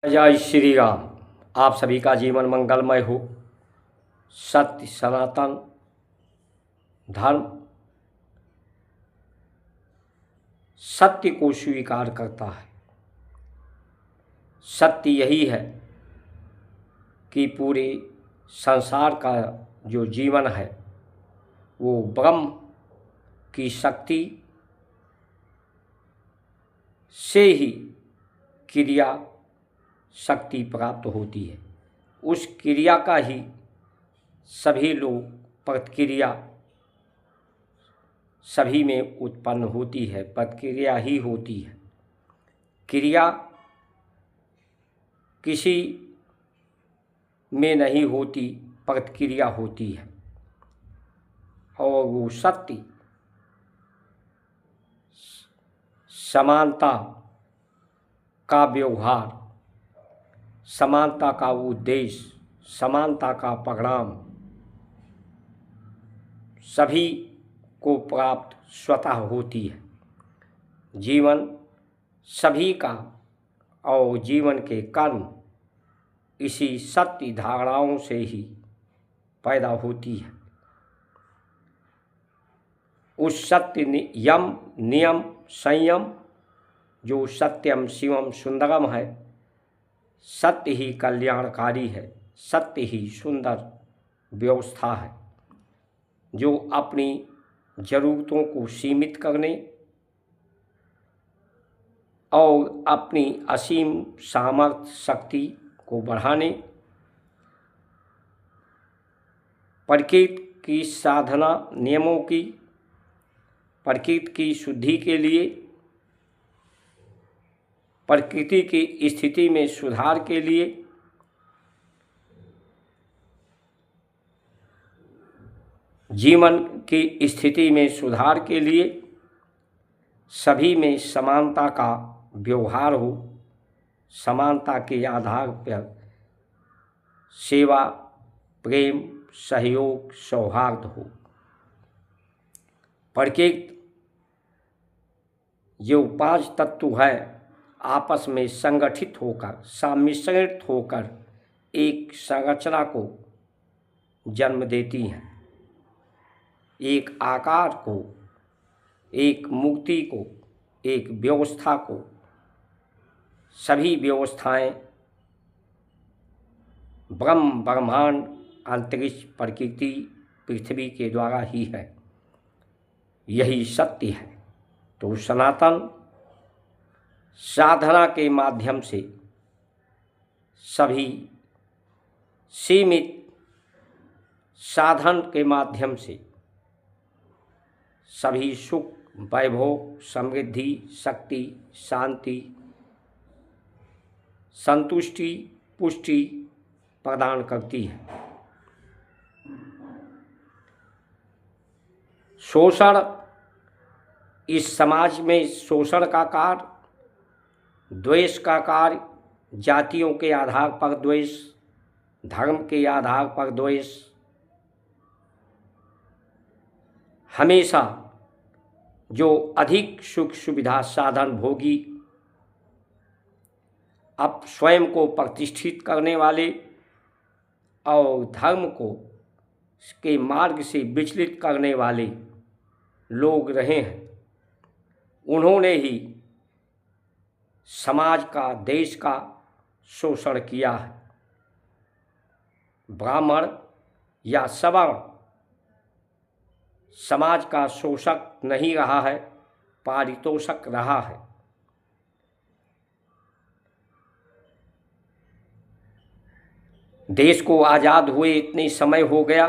जय श्री राम। आप सभी का जीवन मंगलमय हो। सत्य सनातन धर्म सत्य को स्वीकार करता है। सत्य यही है कि पूरे संसार का जो जीवन है वो ब्रह्म की शक्ति से ही क्रिया शक्ति प्राप्त होती है। उस क्रिया का ही सभी लोग प्रतिक्रिया सभी में उत्पन्न होती है। प्रतिक्रिया ही होती है। क्रिया किसी में नहीं होती, प्रतिक्रिया होती है। और वो सत्य समानता का व्यवहार, समानता का उद्देश्य, समानता का परिणाम सभी को प्राप्त स्वतः होती है। जीवन सभी का और जीवन के कर्म इसी सत्य धारणाओं से ही पैदा होती है। उस सत्य यम नियम संयम जो सत्यम शिवम सुंदरम है, सत्य ही कल्याणकारी है, सत्य ही सुंदर व्यवस्था है जो अपनी ज़रूरतों को सीमित करने और अपनी असीम सामर्थ्य शक्ति को बढ़ाने, प्रकृति की साधना नियमों की, प्रकृति की शुद्धि के लिए, प्रकृति की स्थिति में सुधार के लिए, जीवन की स्थिति में सुधार के लिए सभी में समानता का व्यवहार हो, समानता के आधार पर सेवा, प्रेम, सहयोग, सौहार्द हो। प्रकृति जो 5 तत्व है आपस में संगठित होकर, सम्मिश्रित होकर एक संरचना को जन्म देती हैं, एक आकार को, एक मुक्ति को, एक व्यवस्था को। सभी व्यवस्थाएं ब्रह्म, ब्रह्मांड, अंतरिक्ष, प्रकृति, पृथ्वी के द्वारा ही है। यही सत्य है। तो सनातन साधना के माध्यम से सभी सीमित साधन के माध्यम से सभी सुख, वैभव, समृद्धि, शक्ति, शांति, संतुष्टि, पुष्टि प्रदान करती है। शोषण, इस समाज में शोषण का कार्य, द्वेष का कार्य, जातियों के आधार पर द्वेष, धर्म के आधार पर द्वेष, हमेशा जो अधिक सुख सुविधा साधन भोगी, अब स्वयं को प्रतिष्ठित करने वाले और धर्म को के मार्ग से विचलित करने वाले लोग रहे हैं, उन्होंने ही समाज का, देश का शोषण किया है। ब्राह्मण या सवर्ण समाज का शोषक नहीं रहा है, पारितोषक रहा है। देश को आज़ाद हुए इतने समय हो गया,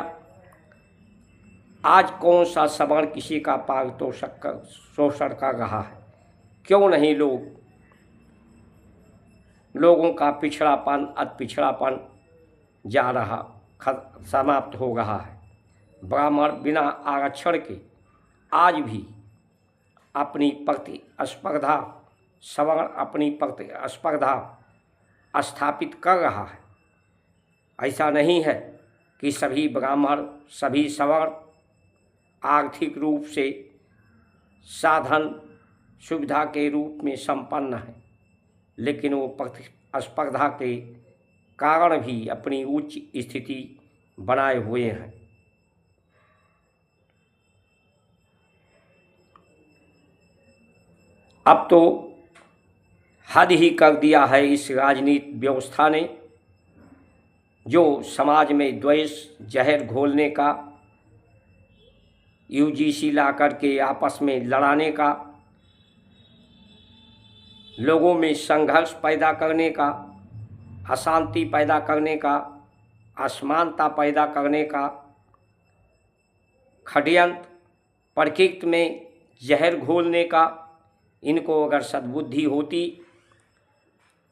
आज कौन सा सवर्ण किसी का पारितोषक का शोषण कर रहा है? क्यों नहीं लोगों का पिछड़ापन, अति पिछड़ापन जा रहा, समाप्त हो रहा है। ब्राह्मण बिना आरक्षण के आज भी अपनी प्रतिस्पर्धा, सवर्ण अपनी प्रतिस्पर्धा स्थापित कर रहा है। ऐसा नहीं है कि सभी ब्राह्मण, सभी सवर्ण आर्थिक रूप से साधन सुविधा के रूप में संपन्न है, लेकिन वो स्पर्धा के कारण भी अपनी उच्च स्थिति बनाए हुए हैं। अब तो हद ही कर दिया है इस राजनीति व्यवस्था ने, जो समाज में द्वेष जहर घोलने का, यूजीसी ला करके आपस में लड़ाने का, लोगों में संघर्ष पैदा करने का, अशांति पैदा करने का, असमानता पैदा करने का षड्यंत्र, प्रकृति में जहर घोलने का। इनको अगर सद्बुद्धि होती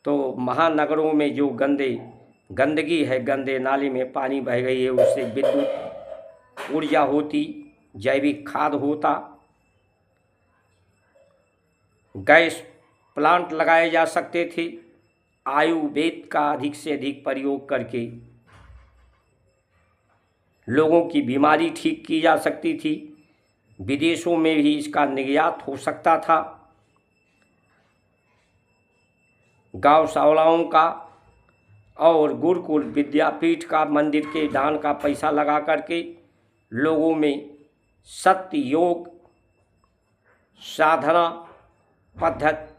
तो महानगरों में जो गंदगी है, गंदे नाले में पानी बह गई है, उससे विद्युत ऊर्जा होती, जैविक खाद होता, गैस प्लांट लगाए जा सकते थे, आयुर्वेद का अधिक से अधिक प्रयोग करके लोगों की बीमारी ठीक की जा सकती थी, विदेशों में भी इसका निर्यात हो सकता था। गौशालाओं का और गुरुकुल विद्यापीठ का, मंदिर के दान का पैसा लगा करके लोगों में सत्य, योग, साधना पद्धति,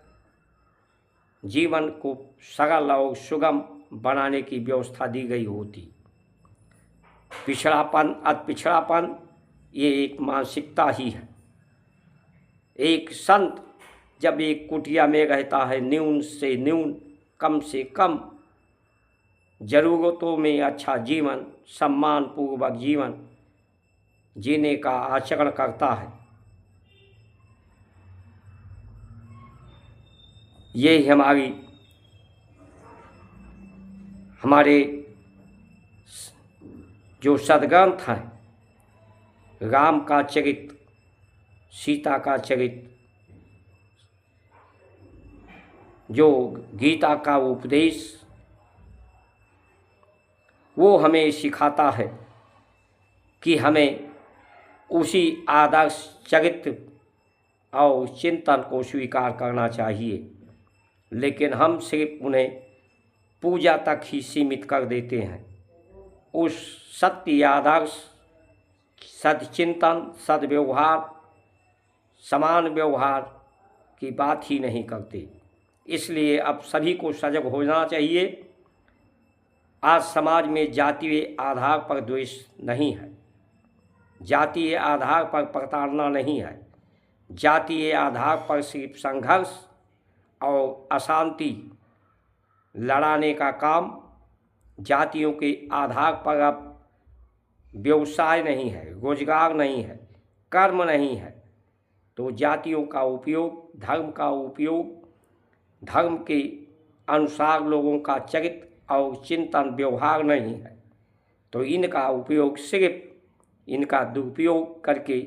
जीवन को सरल और सुगम बनाने की व्यवस्था दी गई होती। पिछड़ापन, अति पिछड़ापन ये एक मानसिकता ही है। एक संत जब एक कुटिया में रहता है, न्यून से न्यून, कम से कम जरूरतों में अच्छा जीवन, सम्मान पूर्वक जीवन जीने का आचरण करता है, ये हमारे जो सद्ग्रंथ हैं, राम का चरित्र, सीता का चरित्र, जो गीता का उपदेश, वो हमें सिखाता है कि हमें उसी आदर्श चरित्र और चिंतन को स्वीकार करना चाहिए, लेकिन हम सिर्फ उन्हें पूजा तक ही सीमित कर देते हैं। उस सत्य आदर्श, सदचिंतन, सद्व्यवहार, समान व्यवहार की बात ही नहीं करते। इसलिए अब सभी को सजग होना चाहिए। आज समाज में जातीय आधार पर द्वेष नहीं है, जातीय आधार पर प्रताड़ना नहीं है, जातीय आधार पर सिर्फ संघर्ष और अशांति लड़ाने का काम, जातियों के आधार पर अब व्यवसाय नहीं है, रोजगार नहीं है, कर्म नहीं है, तो जातियों का उपयोग, धर्म का उपयोग, धर्म के अनुसार लोगों का चरित्र और चिंतन व्यवहार नहीं है, तो इनका उपयोग सिर्फ, इनका दुरुपयोग करके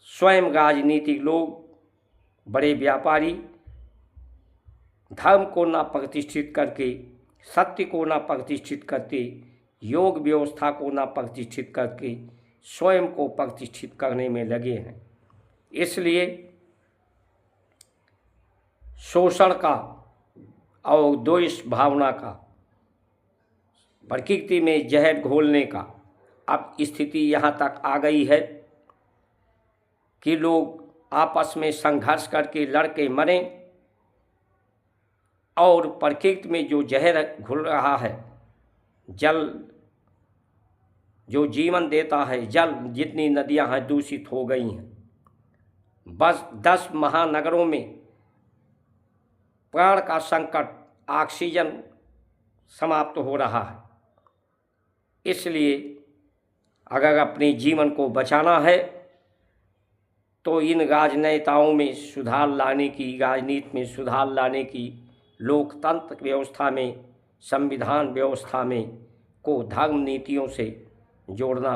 स्वयं राजनीतिक लोग, बड़े व्यापारी धर्म को न प्रतिष्ठित करके, सत्य को न प्रतिष्ठित करके, योग व्यवस्था को न प्रतिष्ठित करके स्वयं को प्रतिष्ठित करने में लगे हैं। इसलिए शोषण का और द्वेष भावना का, प्रकृति में जहर घोलने का अब स्थिति यहाँ तक आ गई है कि लोग आपस में संघर्ष करके लड़के मरें, और प्रकृति में जो जहर घुल रहा है, जल जो जीवन देता है, जल, जितनी नदियां हैं दूषित हो गई हैं। बस 10 महानगरों में प्राण का संकट, ऑक्सीजन समाप्त हो रहा है। इसलिए अगर अपने जीवन को बचाना है तो इन राजनेताओं में सुधार लाने की, राजनीति में सुधार लाने की, लोकतंत्र व्यवस्था में, संविधान व्यवस्था में को धर्म नीतियों से जोड़ना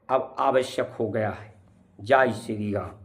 अब आवश्यक हो गया है। जय श्री राम।